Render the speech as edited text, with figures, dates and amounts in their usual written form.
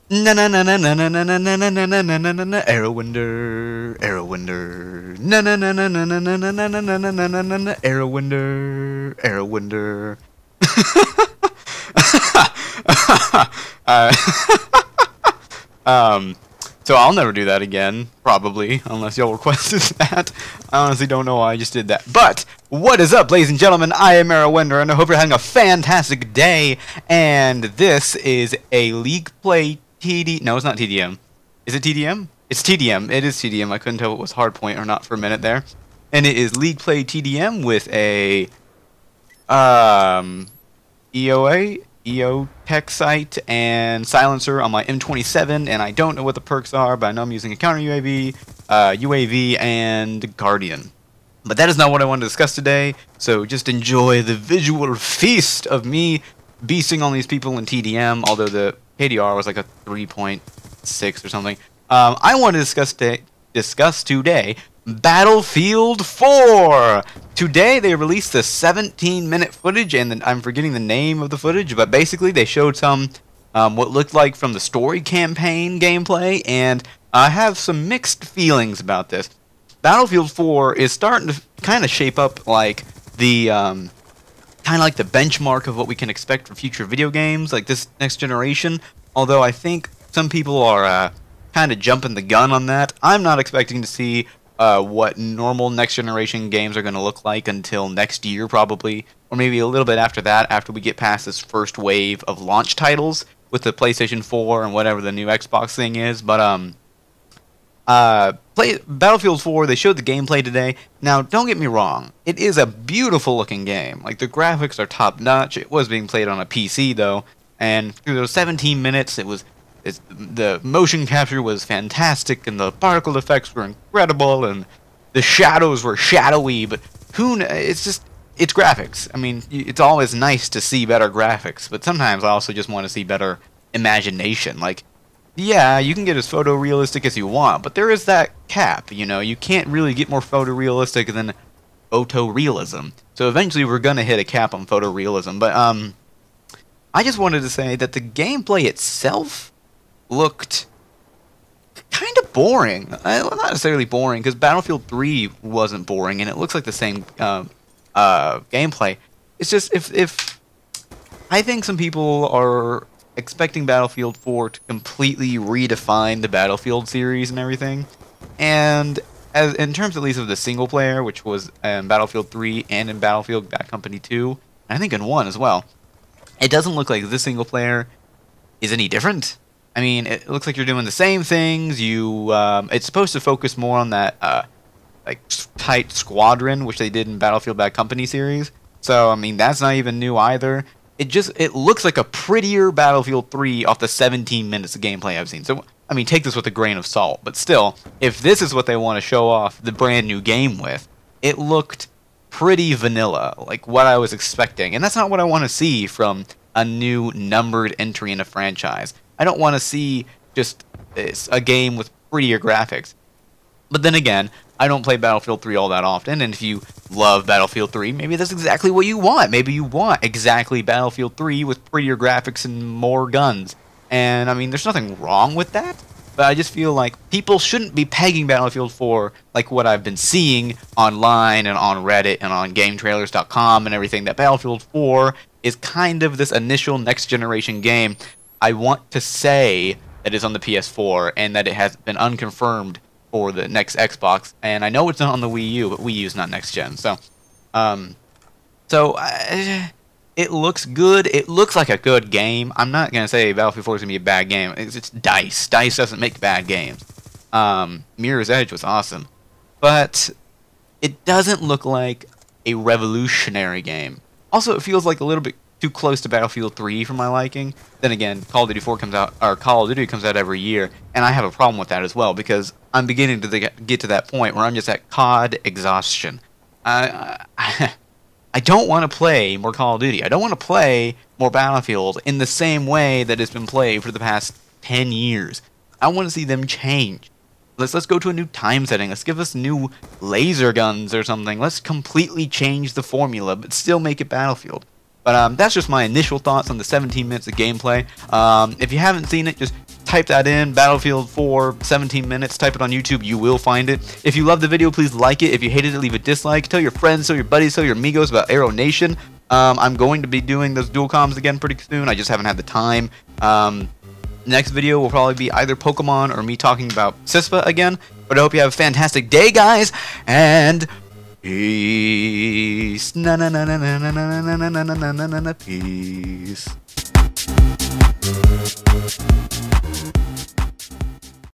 Na na na na na na na na na na na na na na na AeroEnder, AeroEnder. Na na na na na na na na na na na na na na na AeroEnder, AeroEnder. uh, so I'll never do that again, probably, unless y'all requested that. I honestly don't know why I just did that. But, what is up, ladies and gentlemen? I am AeroEnder, and I hope you're having a fantastic day. And this is a League Play TD... No, it's not TDM. Is it TDM? It's TDM. It is TDM. I couldn't tell if it was Hardpoint or not for a minute there. And it is League Play TDM with a... EO tech sight and silencer on my M27, and I don't know what the perks are, but I know I'm using a counter UAV, UAV, and Guardian. But that is not what I want to discuss today, so just enjoy the visual feast of me beasting on these people in TDM, although the KDR was like a 3.6 or something. I want to discuss today Battlefield 4! Today they released the 17-minute footage, and I'm forgetting the name of the footage, but basically they showed some what looked like from the story campaign gameplay, and I have some mixed feelings about this. Battlefield 4 is starting to kind of shape up like the benchmark of what we can expect for future video games, like this next generation, although I think some people are kind of jumping the gun on that. I'm not expecting to see what normal next generation games are going to look like until next year probably, or maybe a little bit after that, after we get past this first wave of launch titles with the PlayStation 4 and whatever the new Xbox thing is. But Battlefield 4, they showed the gameplay today. Now, don't get me wrong, it is a beautiful looking game. Like, the graphics are top notch. It was being played on a PC though, and through those 17 minutes the motion capture was fantastic, and the particle effects were incredible, and the shadows were shadowy, but it's graphics. I mean, it's always nice to see better graphics, but sometimes I also just want to see better imagination. Like, yeah, you can get as photorealistic as you want, but there is that cap, you know? You can't really get more photorealistic than photorealism. So eventually we're gonna hit a cap on photorealism, but I just wanted to say that the gameplay itself looked kind of boring. Well, not necessarily boring, because Battlefield 3 wasn't boring, and it looks like the same gameplay. It's just, if I think some people are expecting Battlefield 4 to completely redefine the Battlefield series and everything, and as in terms at least of the single player, which was in Battlefield 3 and in Battlefield Bad Company 2, and I think in 1 as well, it doesn't look like this single player is any different. I mean, it looks like you're doing the same things. It's supposed to focus more on that, like, tight squadron, which they did in Battlefield Bad Company series. So, I mean, that's not even new either. It looks like a prettier Battlefield 3 off the 17 minutes of gameplay I've seen. So, I mean, take this with a grain of salt. But still, if this is what they want to show off the brand new game with, it looked pretty vanilla, like what I was expecting. And that's not what I want to see from a new numbered entry in a franchise. I don't want to see just a game with prettier graphics. But then again, I don't play Battlefield 3 all that often, and if you love Battlefield 3, maybe that's exactly what you want. Maybe you want exactly Battlefield 3 with prettier graphics and more guns. And, I mean, there's nothing wrong with that, but I just feel like people shouldn't be pegging Battlefield 4 like what I've been seeing online and on Reddit and on GameTrailers.com and everything, that Battlefield 4 is kind of this initial next-generation game. I want to say that it's on the PS4 and that it has been unconfirmed for the next Xbox, and I know it's not on the Wii U, but Wii U is not next gen. So, it looks good. It looks like a good game. I'm not gonna say Battlefield 4 is gonna be a bad game. It's DICE. DICE doesn't make bad games. Mirror's Edge was awesome, but it doesn't look like a revolutionary game. Also, it feels like a little bit too close to Battlefield 3 for my liking. Then again, Call of Duty 4 comes out, or Call of Duty comes out every year, and I have a problem with that as well, because I'm beginning to get to that point where I'm just at COD exhaustion. I don't want to play more Call of Duty. I don't want to play more Battlefield in the same way that it's been played for the past 10 years. I want to see them change. Let's go to a new time setting. Let's give us new laser guns or something. Let's completely change the formula, but still make it Battlefield. But that's just my initial thoughts on the 17 minutes of gameplay. If you haven't seen it, just type that in, Battlefield 4, 17 minutes, type it on YouTube, you will find it. If you loved the video, please like it. If you hated it, leave a dislike. Tell your friends, tell your buddies, tell your amigos about Aero Nation. I'm going to be doing those dual comms again pretty soon. I just haven't had the time. Next video will probably be either Pokemon or me talking about Sispa again. But I hope you have a fantastic day, guys, and peace. Na na na na na na na na na na na na na peace.